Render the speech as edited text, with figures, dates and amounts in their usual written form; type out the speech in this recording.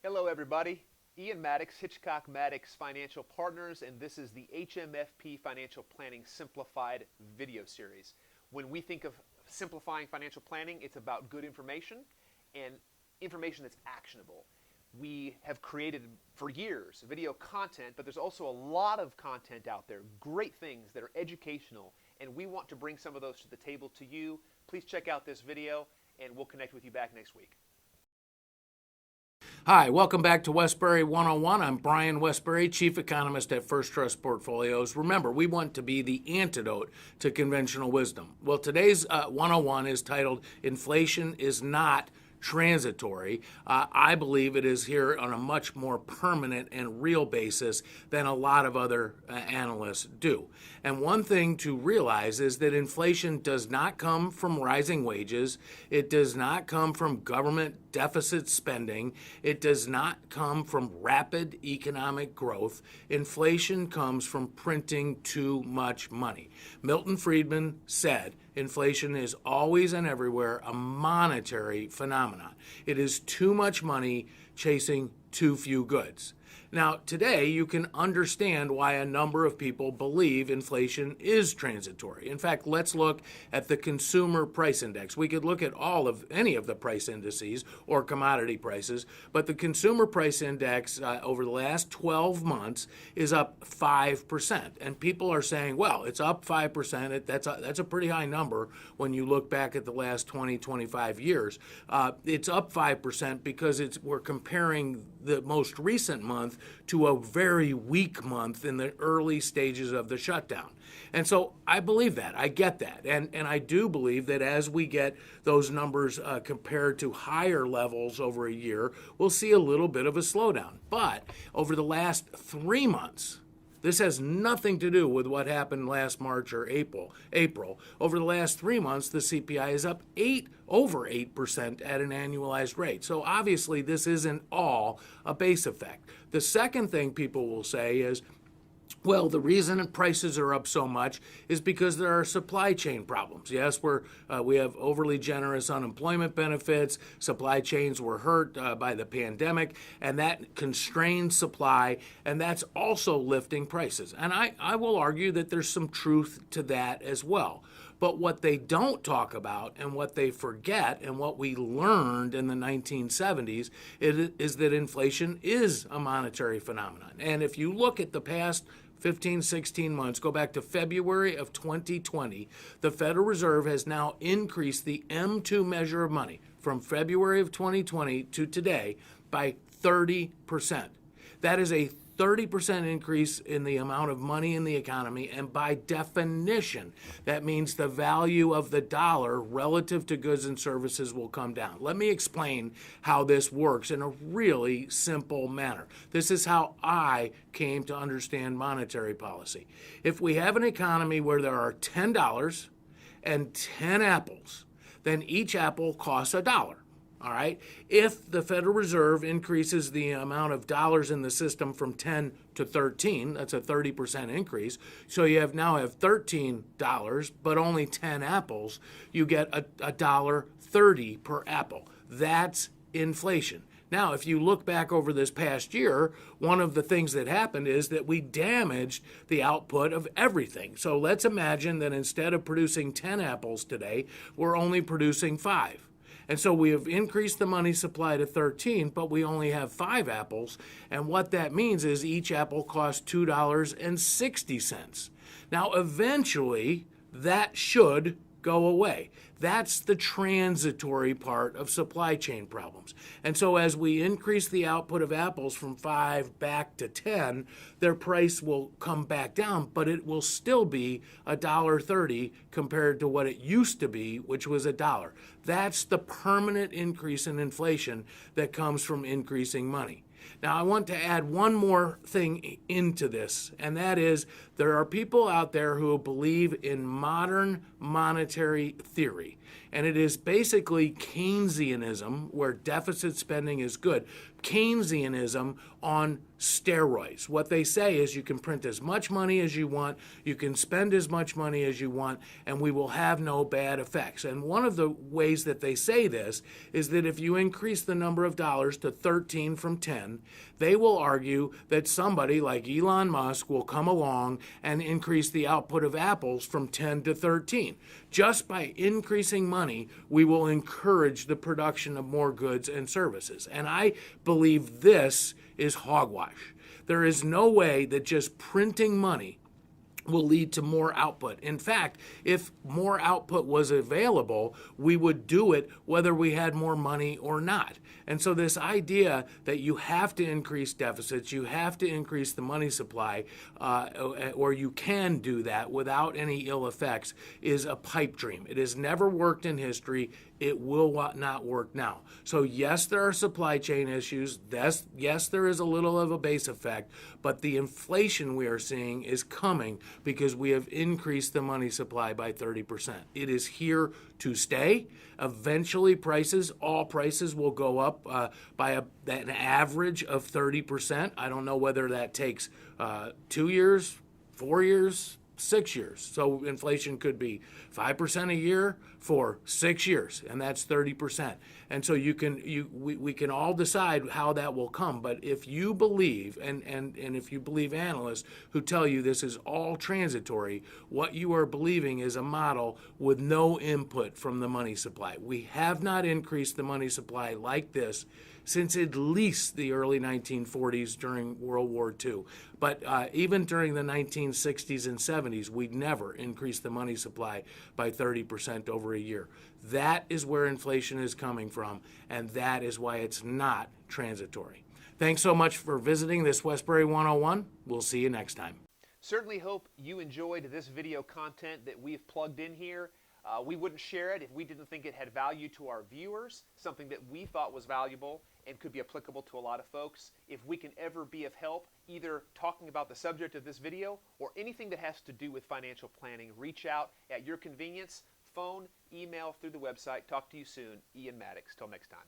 Hello, everybody. Ian Maddox, Hitchcock Maddox Financial Partners, and this is the HMFP Financial Planning Simplified video series. When we think of simplifying financial planning, it's about good information and information that's actionable. We have created for years video content, but there's also a lot of content out there, great things that are educational, and we want to bring some of those to the table to you. Please check out this video, and we'll connect with you back next week. Hi, welcome back to Wesbury 101. I'm Brian Wesbury, Chief Economist at First Trust Portfolios. Remember, we want to be the antidote to conventional wisdom. Well, today's 101 is titled Inflation is Not Transitory. I believe it is here on a much more permanent and real basis than a lot of other analysts do. And one thing to realize is that inflation does not come from rising wages. It does not come from government deficit spending. It does not come from rapid economic growth. Inflation comes from printing too much money. Milton Friedman said, inflation is always and everywhere a monetary phenomenon. It is too much money chasing too few goods. Now, today you can understand why a number of people believe inflation is transitory. In fact, let's look at the consumer price index. We could look at any of the price indices or commodity prices, but the consumer price index over the last 12 months is up 5%. And people are saying, well, it's up 5%. That's a pretty high number when you look back at the last 20, 25 years. It's up 5% because we're comparing the most recent month to a very weak month in the early stages of the shutdown. And so I believe that. I get that. And I do believe that as we get those numbers compared to higher levels over a year, we'll see a little bit of a slowdown. But over the last 3 months, this has nothing to do with what happened last March or April. Over the last 3 months, the CPI is up over 8% at an annualized rate. So obviously, this isn't all a base effect. The second thing people will say is, well, the reason prices are up so much is because there are supply chain problems. Yes, we have overly generous unemployment benefits. Supply chains were hurt by the pandemic, and that constrained supply, and that's also lifting prices. And I will argue that there's some truth to that as well. But what they don't talk about and what they forget and what we learned in the 1970s is that inflation is a monetary phenomenon. And if you look at the past 15, 16 months, go back to February of 2020, the Federal Reserve has now increased the M2 measure of money from February of 2020 to today by 30%. That is a 30% increase in the amount of money in the economy, and by definition, that means the value of the dollar relative to goods and services will come down. Let me explain how this works in a really simple manner. This is how I came to understand monetary policy. If we have an economy where there are $10 and 10 apples, then each apple costs $1. All right. If the Federal Reserve increases the amount of dollars in the system from 10 to 13, that's a 30% increase. So you now have $13, but only 10 apples. You get $1.30 per apple. That's inflation. Now, if you look back over this past year, one of the things that happened is that we damaged the output of everything. So let's imagine that instead of producing 10 apples today, we're only producing 5. And so we have increased the money supply to 13, but we only have 5 apples. And what that means is each apple costs $2.60. Now, eventually, that should go away. That's the transitory part of supply chain problems. And so as we increase the output of apples from 5 back to 10, their price will come back down, but it will still be $1.30 compared to what it used to be, which was $1. That's the permanent increase in inflation that comes from increasing money. Now, I want to add one more thing into this, and that is there are people out there who believe in modern monetary theory. And it is basically Keynesianism, where deficit spending is good. Keynesianism on steroids. What they say is you can print as much money as you want, you can spend as much money as you want, and we will have no bad effects. And one of the ways that they say this is that if you increase the number of dollars to 13 from 10, they will argue that somebody like Elon Musk will come along and increase the output of apples from 10 to 13. Just by increasing money, we will encourage the production of more goods and services. And I believe this is hogwash. There is no way that just printing money will lead to more output. In fact, if more output was available, we would do it whether we had more money or not. And so this idea that you have to increase deficits, you have to increase the money supply, or you can do that without any ill effects, is a pipe dream. It has never worked in history. It will not work now. So yes, there are supply chain issues. Yes, there is a little of a base effect, but the inflation we are seeing is coming because we have increased the money supply by 30%. It is here to stay. Eventually, all prices will go up by an average of 30%. I don't know whether that takes 2 years, 4 years, 6 years. So inflation could be 5% a year for 6 years, and that's 30%. And so we can all decide how that will come. But if you believe, and if you believe analysts who tell you this is all transitory, what you are believing is a model with no input from the money supply. We have not increased the money supply like this since at least the early 1940s during World War II. But even during the 1960s and 70s, we'd never increased the money supply by 30% over a year. That is where inflation is coming from, and that is why it's not transitory. Thanks so much for visiting this Wesbury 101. We'll see you next time. Certainly hope you enjoyed this video content that we've plugged in here. We wouldn't share it if we didn't think it had value to our viewers, something that we thought was valuable and could be applicable to a lot of folks. If we can ever be of help, either talking about the subject of this video or anything that has to do with financial planning, reach out at your convenience, phone, email, through the website. Talk to you soon. Ian Maddox. Till next time.